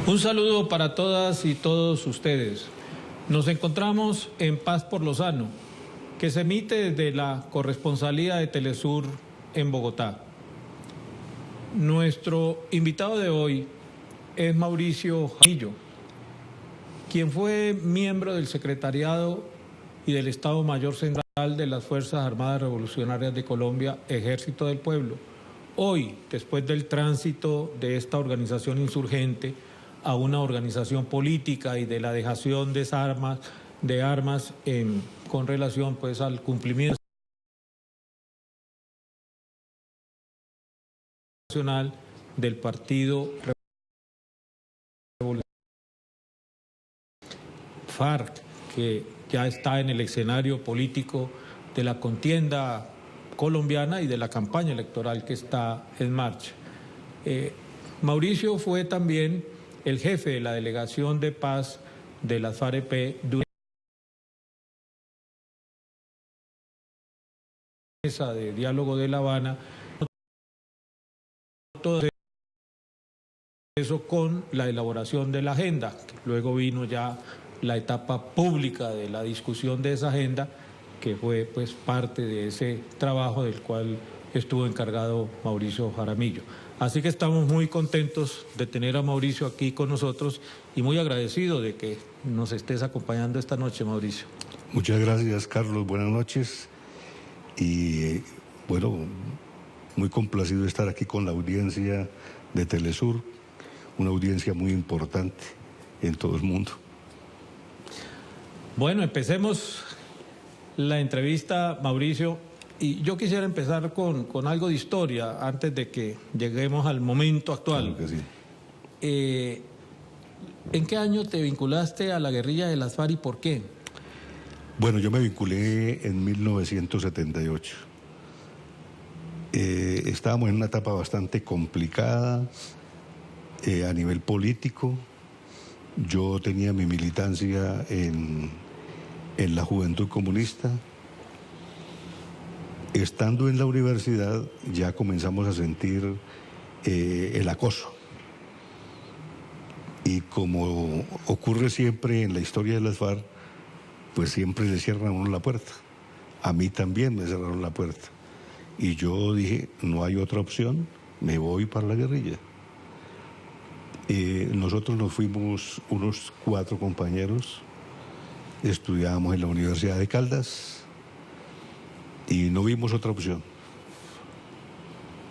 Un saludo para todas y todos ustedes. Nos encontramos en Paz por Lozano, que se emite desde la corresponsalía de Telesur en Bogotá. Nuestro invitado de hoy es Mauricio Jaramillo, quien fue miembro del Secretariado y del Estado Mayor Central de las Fuerzas Armadas Revolucionarias de Colombia, Ejército del Pueblo. Hoy, después del tránsito de esta organización insurgente a una organización política y de la dejación de armas con relación pues al cumplimiento nacional del Partido Revolucionario FARC, que ya está en el escenario político de la contienda colombiana y de la campaña electoral que está en marcha. Mauricio fue también el jefe de la delegación de paz de las FAREP durante la mesa de diálogo de La Habana, todo eso con la elaboración de la agenda. Luego vino ya la etapa pública de la discusión de esa agenda, que fue pues parte de ese trabajo del cual estuvo encargado Mauricio Jaramillo. Así que estamos muy contentos de tener a Mauricio aquí con nosotros y muy agradecidos de que nos estés acompañando esta noche, Mauricio. Muchas gracias, Carlos. Buenas noches. Y bueno, muy complacido de estar aquí con la audiencia de Telesur, una audiencia muy importante en todo el mundo. Bueno, empecemos la entrevista, Mauricio. Y yo quisiera empezar con algo de historia antes de que lleguemos al momento actual. Claro que sí. ¿En qué año te vinculaste a la guerrilla de las FARC y por qué? Bueno, yo me vinculé en 1978. Estábamos en una etapa bastante complicada a nivel político. Yo tenía mi militancia en la Juventud Comunista. Estando en la universidad ya comenzamos a sentir el acoso. Y como ocurre siempre en la historia de las FARC, pues siempre le cierran a uno la puerta. A mí también me cerraron la puerta. Y yo dije, no hay otra opción, me voy para la guerrilla. Nosotros nos fuimos unos 4 compañeros, estudiábamos en la Universidad de Caldas, y no vimos otra opción.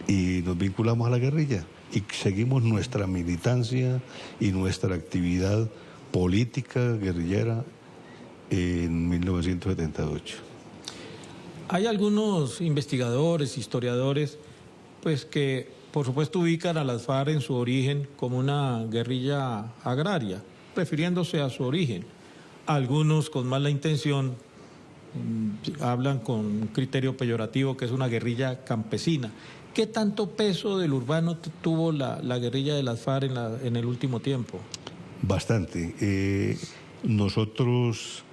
Y nos vinculamos a la guerrilla y seguimos nuestra militancia y nuestra actividad política guerrillera en 1978. Hay algunos investigadores, historiadores, pues que por supuesto ubican a las FARC en su origen como una guerrilla agraria, refiriéndose a su origen. Algunos con mala intención hablan con un criterio peyorativo que es una guerrilla campesina. ¿Qué tanto peso del urbano tuvo la guerrilla de las FARC en el último tiempo? Bastante. Nosotros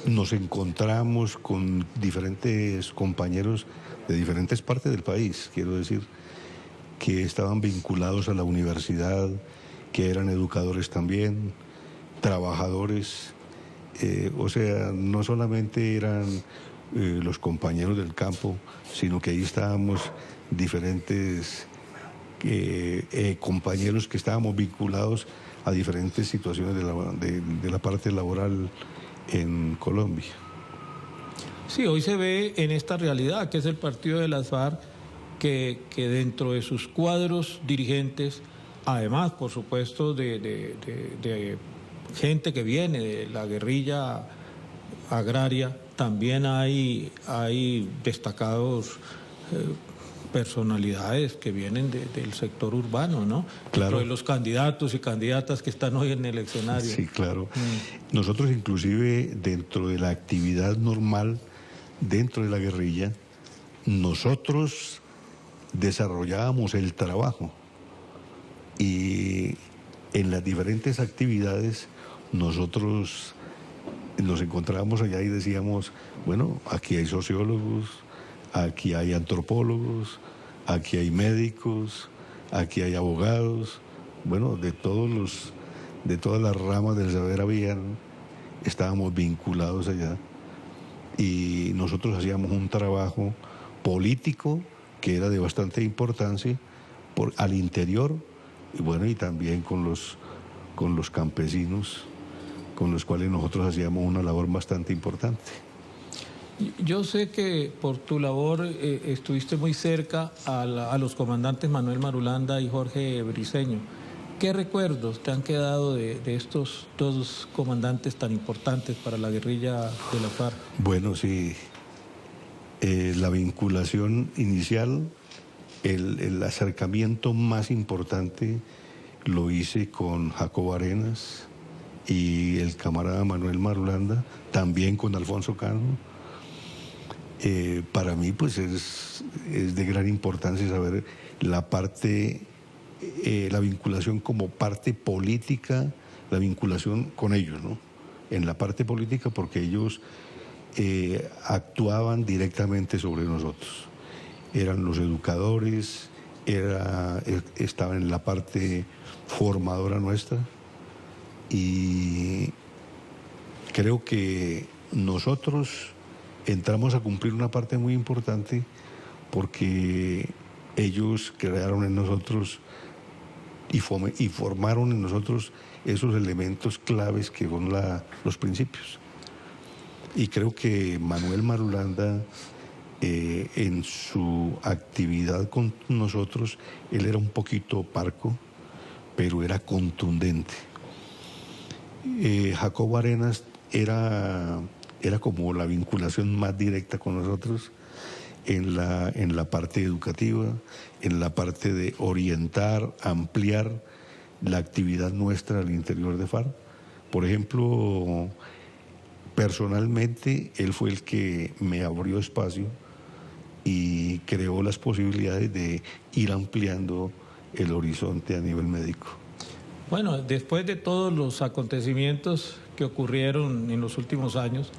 nos encontramos con diferentes compañeros de diferentes partes del país, quiero decir, que estaban vinculados a la universidad, que eran educadores también, trabajadores. O sea, no solamente eran los compañeros del campo, sino que ahí estábamos diferentes compañeros que estábamos vinculados a diferentes situaciones de la parte laboral en Colombia. Sí, hoy se ve en esta realidad, que es el partido de las FARC, que dentro de sus cuadros dirigentes, además, por supuesto, de gente que viene de la guerrilla agraria, también hay destacados personalidades que vienen del sector urbano, ¿no? Claro. De los candidatos y candidatas que están hoy en el escenario. Sí, claro. Nosotros inclusive dentro de la actividad normal, dentro de la guerrilla, nosotros desarrollábamos el trabajo y en las diferentes actividades nosotros nos encontrábamos allá y decíamos, bueno, aquí hay sociólogos, aquí hay antropólogos, aquí hay médicos, aquí hay abogados, bueno, de todas las ramas del saber estábamos vinculados allá, y nosotros hacíamos un trabajo político que era de bastante importancia al interior, y bueno, y también con los campesinos, con los cuales nosotros hacíamos una labor bastante importante. Yo sé que por tu labor estuviste muy cerca a los comandantes Manuel Marulanda y Jorge Briceño. ¿Qué recuerdos te han quedado de estos dos comandantes tan importantes para la guerrilla de la FARC? Bueno, sí, la vinculación inicial, el acercamiento más importante lo hice con Jacobo Arenas y el camarada Manuel Marulanda, también con Alfonso Cano. Para mí pues es de gran importancia saber la parte, la vinculación como parte política, la vinculación con ellos, ¿no? En la parte política, porque ellos actuaban directamente sobre nosotros. Eran los educadores, estaban en la parte formadora nuestra, y creo que nosotros entramos a cumplir una parte muy importante porque ellos crearon en nosotros y formaron en nosotros esos elementos claves que son los principios. Y creo que Manuel Marulanda, en su actividad con nosotros, él era un poquito parco, pero era contundente. Jacobo Arenas era como la vinculación más directa con nosotros en la parte educativa, en la parte de orientar, ampliar la actividad nuestra al interior de FARC. Por ejemplo, personalmente, él fue el que me abrió espacio y creó las posibilidades de ir ampliando el horizonte a nivel médico. Bueno, después de todos los acontecimientos que ocurrieron en los últimos años,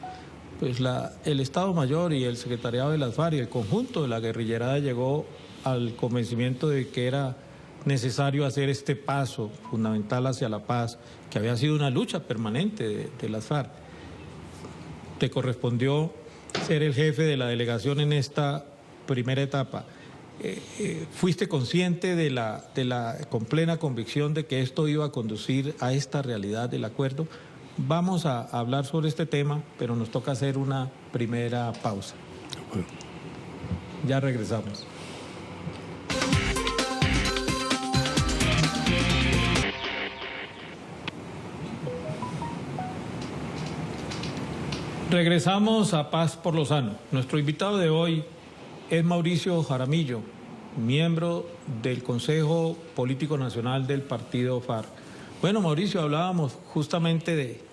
pues el Estado Mayor y el Secretariado de las FARC y el conjunto de la guerrillerada llegó al convencimiento de que era necesario hacer este paso fundamental hacia la paz, que había sido una lucha permanente de las FARC. Te correspondió ser el jefe de la delegación en esta primera etapa. ¿Fuiste consciente con plena convicción de que esto iba a conducir a esta realidad del acuerdo? Vamos a hablar sobre este tema, pero nos toca hacer una primera pausa. Bueno. Ya regresamos. Regresamos a Paz por Lozano. Nuestro invitado de hoy es Mauricio Jaramillo, miembro del Consejo Político Nacional del Partido FARC. Bueno, Mauricio, hablábamos justamente de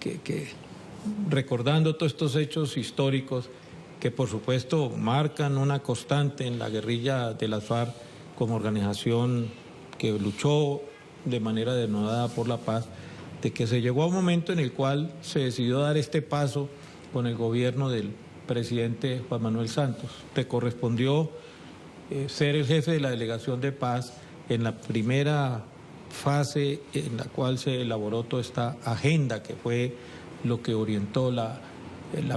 que recordando todos estos hechos históricos que por supuesto marcan una constante en la guerrilla de las FARC como organización que luchó de manera denodada por la paz, de que se llegó a un momento en el cual se decidió dar este paso con el gobierno del presidente Juan Manuel Santos. Te correspondió ser el jefe de la delegación de paz en la primera fase en la cual se elaboró toda esta agenda que fue lo que orientó la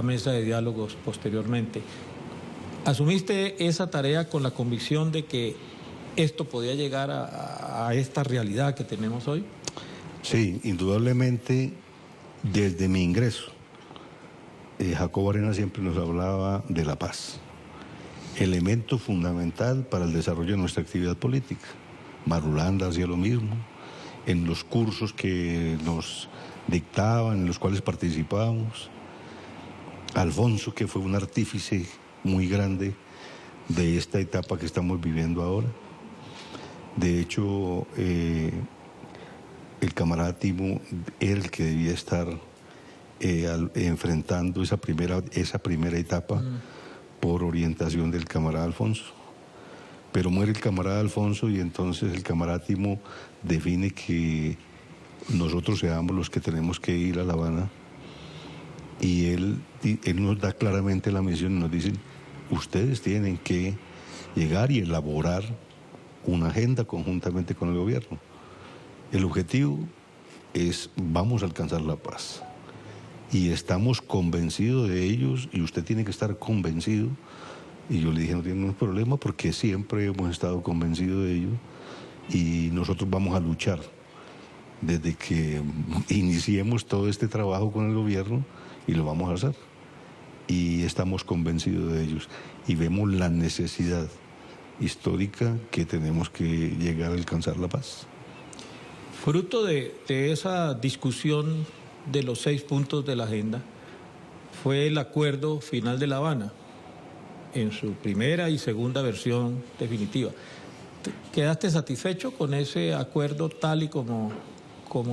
mesa de diálogos posteriormente. ¿Asumiste esa tarea con la convicción de que esto podía llegar a esta realidad que tenemos hoy? Sí, indudablemente desde mi ingreso. Jacobo Arenas siempre nos hablaba de la paz, elemento fundamental para el desarrollo de nuestra actividad política. Marulanda hacía lo mismo, en los cursos que nos dictaban, en los cuales participábamos. Alfonso, que fue un artífice muy grande de esta etapa que estamos viviendo ahora. De hecho, el camarada Timo era el que debía estar enfrentando esa primera etapa por orientación del camarada Alfonso. Pero muere el camarada Alfonso y entonces el camarada Timo define que nosotros seamos los que tenemos que ir a La Habana y él nos da claramente la misión y nos dice, ustedes tienen que llegar y elaborar una agenda conjuntamente con el gobierno. El objetivo es, vamos a alcanzar la paz. Y estamos convencidos de ellos y usted tiene que estar convencido. Y yo le dije, no tiene ningún problema porque siempre hemos estado convencidos de ello y nosotros vamos a luchar desde que iniciemos todo este trabajo con el gobierno y lo vamos a hacer. Y estamos convencidos de ellos y vemos la necesidad histórica que tenemos que llegar a alcanzar la paz. Fruto de esa discusión de los 6 puntos de la agenda fue el Acuerdo Final de La Habana, en su primera y segunda versión definitiva. ¿Quedaste satisfecho con ese acuerdo tal y como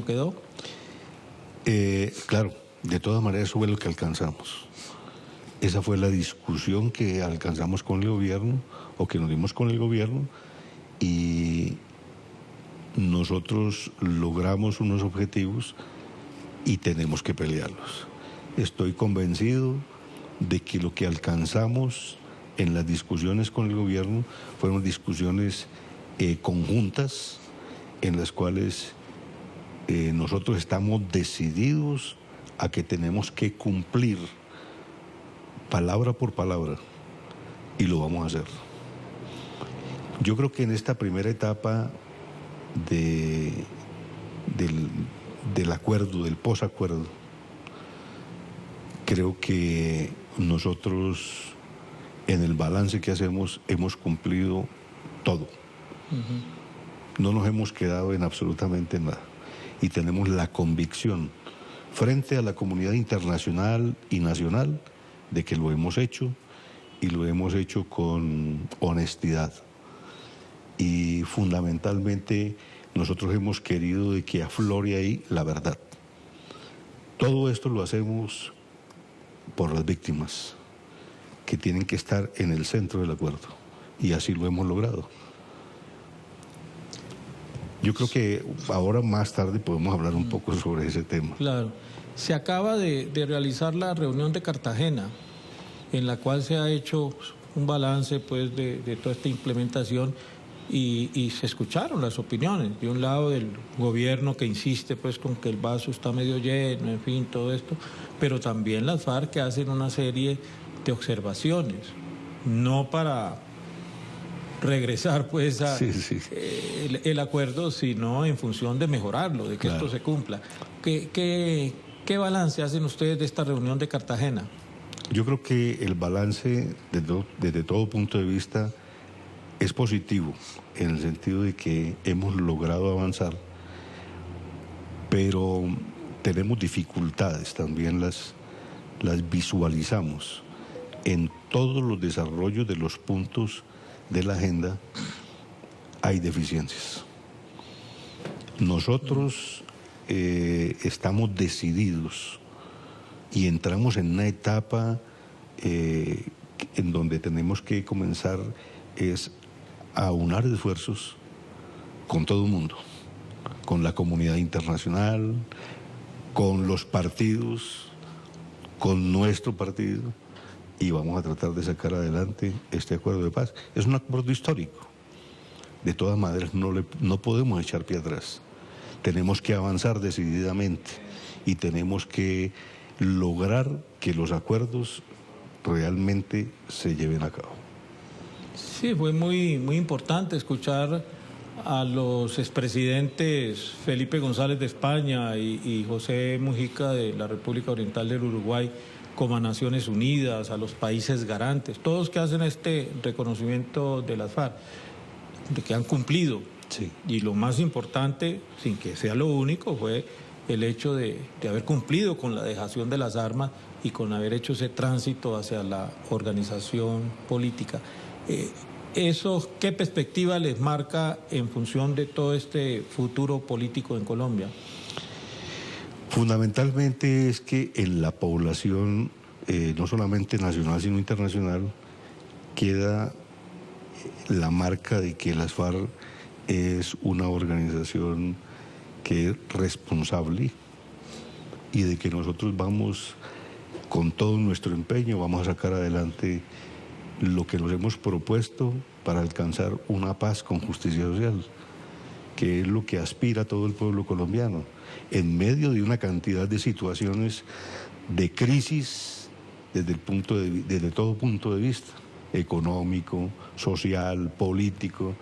quedó? Claro, de todas maneras eso fue lo que alcanzamos. Esa fue la discusión que alcanzamos con el gobierno, o que nos dimos con el gobierno, y nosotros logramos unos objetivos y tenemos que pelearlos. Estoy convencido de que lo que alcanzamos en las discusiones con el gobierno fueron discusiones conjuntas en las cuales nosotros estamos decididos a que tenemos que cumplir palabra por palabra y lo vamos a hacer. Yo creo que en esta primera etapa del acuerdo, del posacuerdo, creo que nosotros en el balance que hacemos hemos cumplido todo. No nos hemos quedado en absolutamente nada y tenemos la convicción frente a la comunidad internacional y nacional de que lo hemos hecho y lo hemos hecho con honestidad. Y fundamentalmente nosotros hemos querido de que aflore ahí la verdad. Todo esto lo hacemos por las víctimas, que tienen que estar en el centro del acuerdo, y así lo hemos logrado. Yo creo que ahora más tarde podemos hablar un poco sobre ese tema. Claro. Se acaba de realizar la reunión de Cartagena, en la cual se ha hecho un balance pues de toda esta implementación y se escucharon las opiniones. De un lado del gobierno que insiste pues con que el vaso está medio lleno, en fin, todo esto, pero también las FARC que hacen una serie de observaciones, no para regresar pues a el acuerdo, sino en función de mejorarlo, de que esto se cumpla. ¿Qué balance hacen ustedes de esta reunión de Cartagena? Yo creo que el balance desde todo punto de vista es positivo, en el sentido de que hemos logrado avanzar, pero tenemos dificultades, también las visualizamos. En todos los desarrollos de los puntos de la agenda hay deficiencias. Nosotros estamos decididos y entramos en una etapa en donde tenemos que comenzar a aunar esfuerzos con todo el mundo, con la comunidad internacional, con los partidos, con nuestro partido, y vamos a tratar de sacar adelante este acuerdo de paz. Es un acuerdo histórico. De todas maneras, no podemos echar pie atrás. Tenemos que avanzar decididamente y tenemos que lograr que los acuerdos realmente se lleven a cabo. Sí, fue muy importante escuchar a los expresidentes Felipe González de España y José Mujica de la República Oriental del Uruguay como a Naciones Unidas, a los países garantes, todos que hacen este reconocimiento de las FARC, de que han cumplido. Sí. Y lo más importante, sin que sea lo único, fue el hecho de haber cumplido con la dejación de las armas y con haber hecho ese tránsito hacia la organización política. ¿Eso qué perspectiva les marca en función de todo este futuro político en Colombia? Fundamentalmente es que en la población, no solamente nacional sino internacional, queda la marca de que las FARC es una organización que es responsable y de que nosotros vamos con todo nuestro empeño vamos a sacar adelante lo que nos hemos propuesto para alcanzar una paz con justicia social, que es lo que aspira todo el pueblo colombiano, en medio de una cantidad de situaciones de crisis desde todo punto de vista, económico, social, político,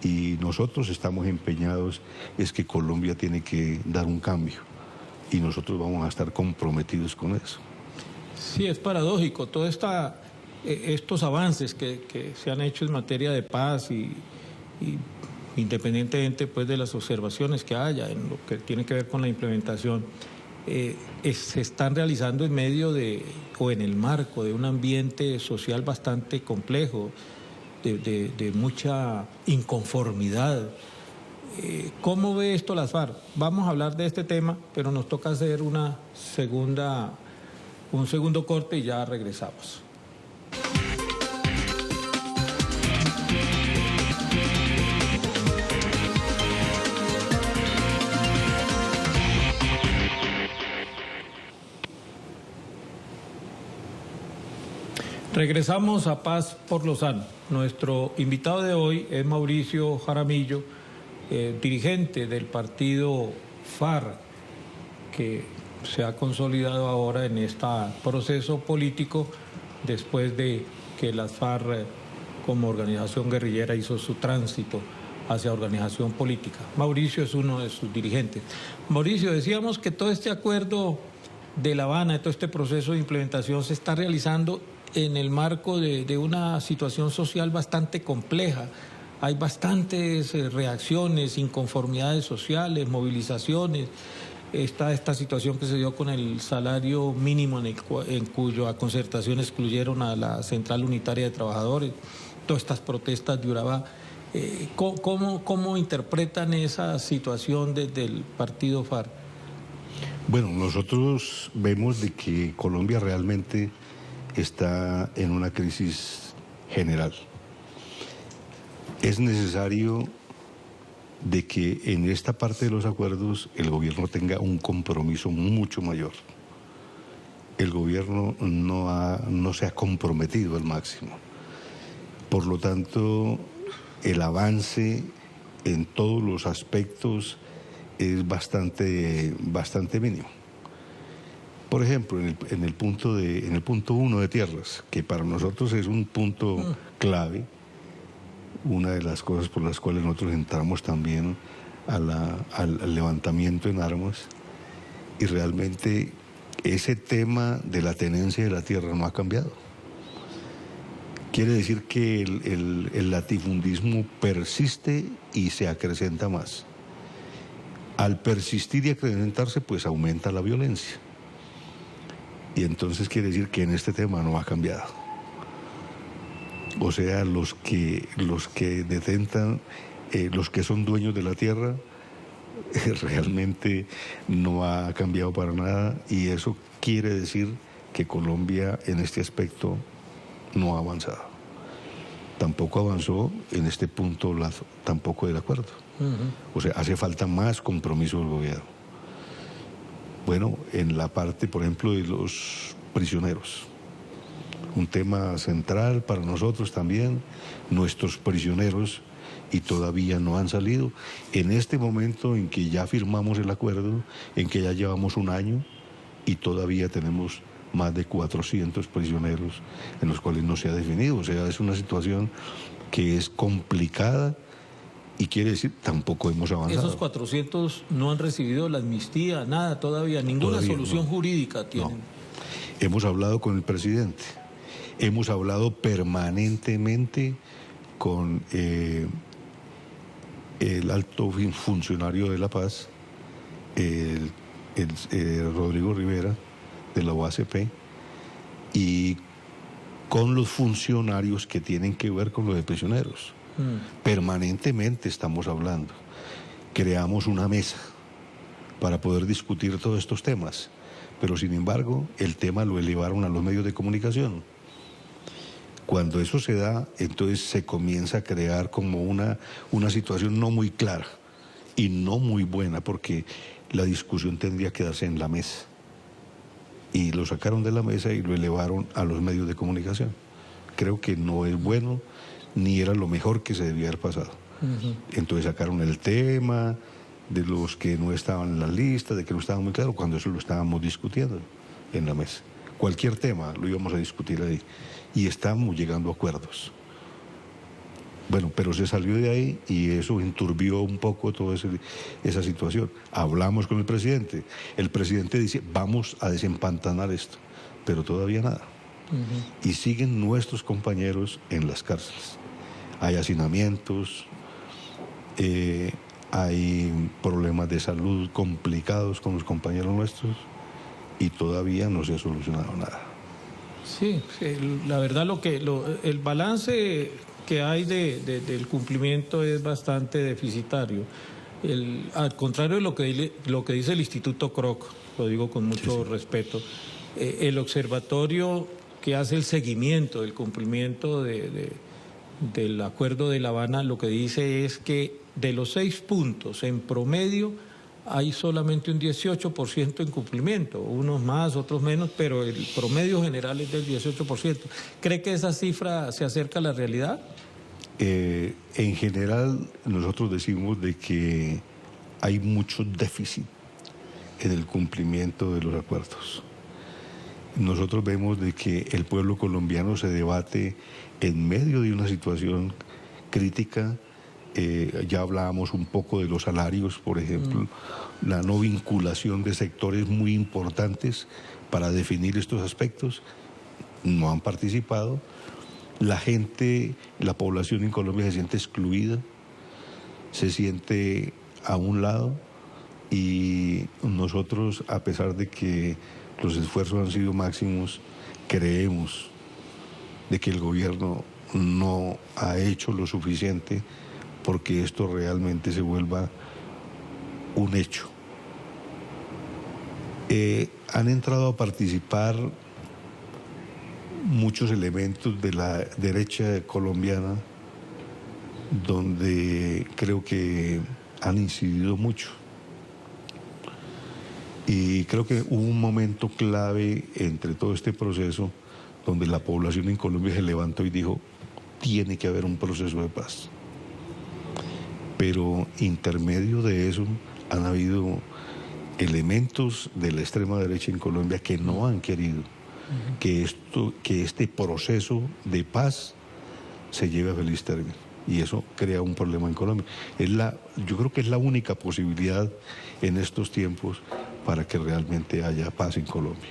y nosotros estamos empeñados es que Colombia tiene que dar un cambio, y nosotros vamos a estar comprometidos con eso. Sí, es paradójico, todos estos avances que se han hecho en materia de paz y independientemente pues de las observaciones que haya en lo que tiene que ver con la implementación, se están realizando en medio o en el marco de un ambiente social bastante complejo, de mucha inconformidad. ¿Cómo ve esto las FARC? Vamos a hablar de este tema, pero nos toca hacer un segundo corte y ya regresamos. Regresamos a Paz por Lozano. Nuestro invitado de hoy es Mauricio Jaramillo, dirigente del partido FARC, que se ha consolidado ahora en este proceso político después de que las FARC como organización guerrillera hizo su tránsito hacia organización política. Mauricio es uno de sus dirigentes. Mauricio, decíamos que todo este acuerdo de La Habana, todo este proceso de implementación se está realizando en el marco de una situación social bastante compleja. Hay bastantes reacciones, inconformidades sociales, movilizaciones. Está esta situación que se dio con el salario mínimo en cuya concertación excluyeron a la Central Unitaria de Trabajadores. Todas estas protestas de Urabá. ¿Cómo interpretan esa situación desde el partido FARC? Bueno, nosotros vemos de que Colombia realmente está en una crisis general. Es necesario de que en esta parte de los acuerdos el gobierno tenga un compromiso mucho mayor. El gobierno no se ha comprometido al máximo. Por lo tanto, el avance en todos los aspectos es bastante mínimo. Por ejemplo, en el punto 1 de tierras, que para nosotros es un punto clave, una de las cosas por las cuales nosotros entramos también al levantamiento en armas, y realmente ese tema de la tenencia de la tierra no ha cambiado. Quiere decir que el latifundismo persiste y se acrecenta más. Al persistir y acrecentarse, pues aumenta la violencia. Y entonces quiere decir que en este tema no ha cambiado. O sea, los que detentan, los que son dueños de la tierra, realmente no ha cambiado para nada, y eso quiere decir que Colombia en este aspecto no ha avanzado. Tampoco avanzó en este punto tampoco del acuerdo. O sea, hace falta más compromiso del gobierno. Bueno, en la parte, por ejemplo, de los prisioneros, un tema central para nosotros también, nuestros prisioneros, y todavía no han salido. En este momento en que ya firmamos el acuerdo, en que ya llevamos un año, y todavía tenemos más de 400 prisioneros en los cuales no se ha definido. O sea, es una situación que es complicada. Y quiere decir, tampoco hemos avanzado. Esos 400 no han recibido la amnistía, nada todavía, ninguna solución jurídica tienen. No. Hemos hablado con el presidente, hemos hablado permanentemente con el alto funcionario de La Paz, Rodrigo Rivera, de la OACP, y con los funcionarios que tienen que ver con lo de prisioneros. Permanentemente estamos hablando. Creamos una mesa para poder discutir todos estos temas, pero sin embargo el tema lo elevaron a los medios de comunicación. Cuando eso se da, entonces se comienza a crear como una situación no muy clara y no muy buena, porque la discusión tendría que darse en la mesa. y lo sacaron de la mesa y lo elevaron a los medios de comunicación. Creo que no es bueno, ni era lo mejor que se debía haber pasado. Entonces sacaron el tema de los que no estaban en la lista, de que no estaban muy claros, cuando eso lo estábamos discutiendo en la mesa. Cualquier tema lo íbamos a discutir ahí y estábamos llegando a acuerdos. Bueno, pero se salió de ahí y eso enturbió un poco toda esa situación. Hablamos con el presidente dice, vamos a desempantanar esto, pero todavía nada. Y siguen nuestros compañeros en las cárceles. Hay hacinamientos, hay problemas de salud complicados con los compañeros nuestros y todavía no se ha solucionado nada. Sí, la verdad el balance que hay del cumplimiento es bastante deficitario. Al contrario de lo que dice el Instituto Kroc, lo digo con mucho respeto, el observatorio que hace el seguimiento del cumplimiento del Acuerdo de La Habana, lo que dice es que de los 6 puntos en promedio hay solamente un 18% en cumplimiento, unos más, otros menos, pero el promedio general es del 18%. ¿Cree que esa cifra se acerca a la realidad? En general, nosotros decimos de que hay mucho déficit en el cumplimiento de los acuerdos. Nosotros vemos de que el pueblo colombiano se debate en medio de una situación crítica. Ya hablábamos un poco de los salarios, por ejemplo, la no vinculación de sectores muy importantes para definir estos aspectos, no han participado. La gente, la población en Colombia se siente excluida, se siente a un lado y nosotros, a pesar de que los esfuerzos han sido máximos, creemos de que el gobierno no ha hecho lo suficiente porque esto realmente se vuelva un hecho. Han entrado a participar muchos elementos de la derecha colombiana donde creo que han incidido mucho. Y creo que hubo un momento clave entre todo este proceso donde la población en Colombia se levantó y dijo, tiene que haber un proceso de paz. Pero intermedio de eso han habido elementos de la extrema derecha en Colombia que no han querido que este proceso de paz se lleve a feliz término. Y eso crea un problema en Colombia. Yo creo que es la única posibilidad en estos tiempos para que realmente haya paz en Colombia.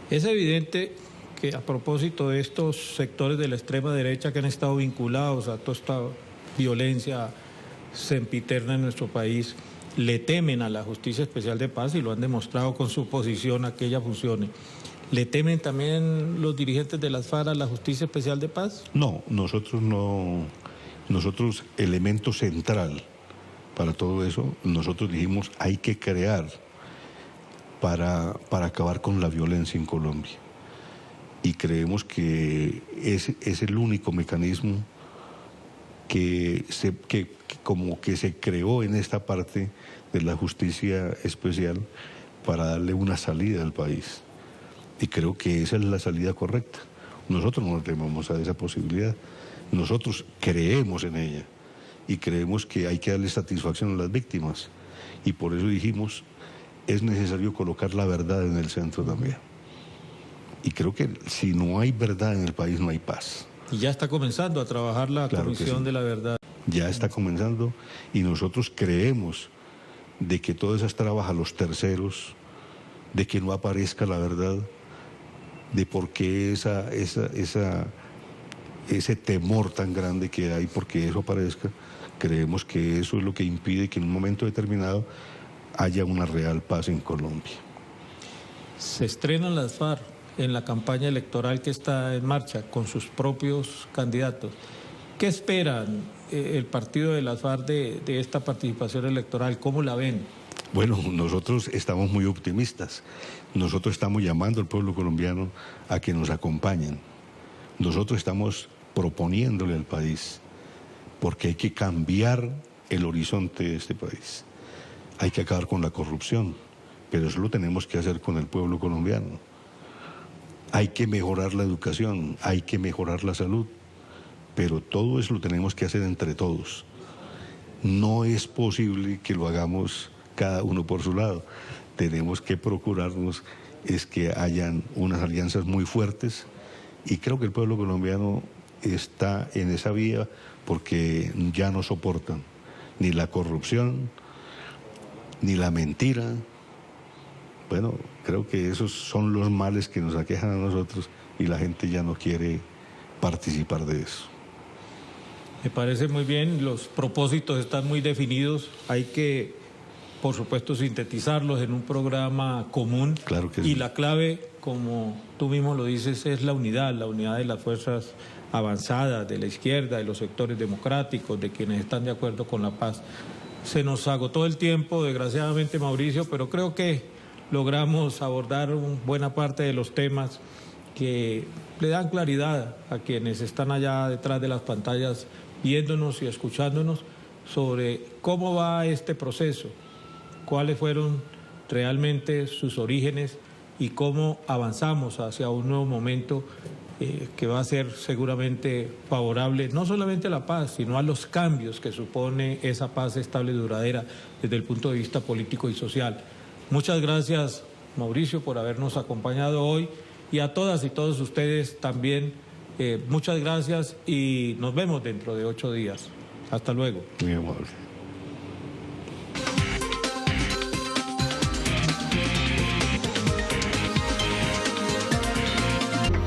Es evidente que a propósito de estos sectores de la extrema derecha que han estado vinculados a toda esta violencia sempiterna en nuestro país, le temen a la Justicia Especial de Paz y lo han demostrado con su posición a que ella funcione. ¿Le temen también los dirigentes de las FARC a la Justicia Especial de Paz? No, nosotros, elemento central para todo eso, nosotros dijimos hay que crear para acabar con la violencia en Colombia. Y creemos que es el único mecanismo que se creó en esta parte de la justicia especial para darle una salida al país. Y creo que esa es la salida correcta. Nosotros no nos tememos a esa posibilidad. Nosotros creemos en ella y creemos que hay que darle satisfacción a las víctimas. Y por eso dijimos, es necesario colocar la verdad en el centro también. Y creo que si no hay verdad en el país, no hay paz. Y ya está comenzando a trabajar la Comisión de la Verdad. Ya está comenzando y nosotros creemos de que todas esas trabas a los terceros, de que no aparezca la verdad, de por qué ese temor tan grande que hay porque eso aparezca, creemos que eso es lo que impide que en un momento determinado haya una real paz en Colombia. Se estrenan las FARC en la campaña electoral que está en marcha con sus propios candidatos. ¿Qué esperan el partido de las FARC de esta participación electoral? ¿Cómo la ven? Bueno, nosotros estamos muy optimistas. Nosotros estamos llamando al pueblo colombiano a que nos acompañen. Nosotros estamos proponiéndole al país, porque hay que cambiar el horizonte de este país. Hay que acabar con la corrupción, pero eso lo tenemos que hacer con el pueblo colombiano. hay que mejorar la educación, hay que mejorar la salud, pero todo eso lo tenemos que hacer entre todos. No es posible que lo hagamos cada uno por su lado. Tenemos que procurarnos es que hayan unas alianzas muy fuertes, y creo que el pueblo colombiano está en esa vía porque ya no soportan ni la corrupción, ni la mentira. Bueno, creo que esos son los males que nos aquejan a nosotros y la gente ya no quiere participar de eso. Me parece muy bien, los propósitos están muy definidos, hay que, por supuesto, sintetizarlos en un programa común. Claro que y sí. La clave, como tú mismo lo dices, es la unidad de las fuerzas avanzadas, de la izquierda, de los sectores democráticos, de quienes están de acuerdo con la paz. Se nos agotó el tiempo, desgraciadamente, Mauricio, pero creo que logramos abordar buena parte de los temas que le dan claridad a quienes están allá detrás de las pantallas viéndonos y escuchándonos sobre cómo va este proceso, cuáles fueron realmente sus orígenes y cómo avanzamos hacia un nuevo momento que va a ser seguramente favorable no solamente a la paz, sino a los cambios que supone esa paz estable y duradera desde el punto de vista político y social. Muchas gracias, Mauricio, por habernos acompañado hoy, y a todas y todos ustedes también, muchas gracias y nos vemos dentro de 8 días. Hasta luego. Muy amable.